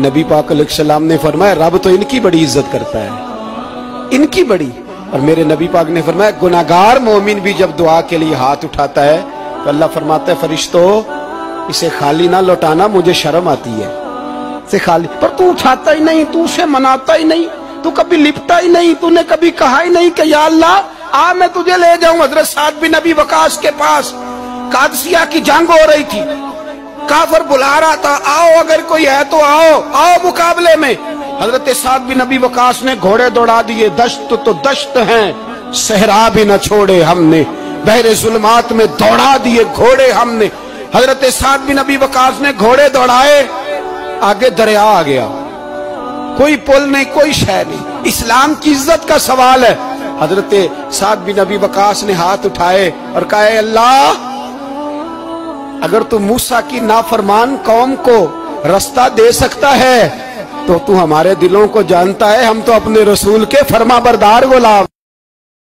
नबी पाक अलैहिस्सलाम ने फरमाया रब तो इनकी बड़ी इज्जत करता है, इनकी बड़ी। और मेरे नबी पाक ने फरमाया गुनाहगार मोमिन भी जब दुआ के लिए हाथ उठाता है तो अल्लाह फरमाता है फरिश्तों इसे खाली ना लौटाना, मुझे शर्म आती है इसे खाली। पर तू उठाता ही नहीं, तू उसे मनाता ही नहीं, तू कभी लिपटा ही नहीं, तूने कभी कहा ही नहीं कि या अल्लाह आ मैं तुझे ले जाऊं। हजरत साद बिन नबी वकास के पास कादसिया की जंग हो रही थी, काफर बुला रहा था आओ अगर कोई है तो आओ, आओ मुकाबले में। हजरत साद बिन नबी वकास ने घोड़े दौड़ा दिए, दश्त तो दश्त हैं सहरा भी न छोड़े हमने, बहरे जुल्मात में दौड़ा दिए घोड़े हमने। हजरत साद बिन नबी वकास ने घोड़े दौड़ाए, आगे दरिया आ गया, कोई पुल नहीं कोई शय नहीं। इस्लाम की इज्जत का सवाल है। हजरत साद बिन नबी वकास ने हाथ उठाए और कहा अल्लाह अगर तू मूसा की नाफरमान कौम को रास्ता दे सकता है तो तू हमारे दिलों को जानता है, हम तो अपने रसूल के फरमाबरदार गुलाम।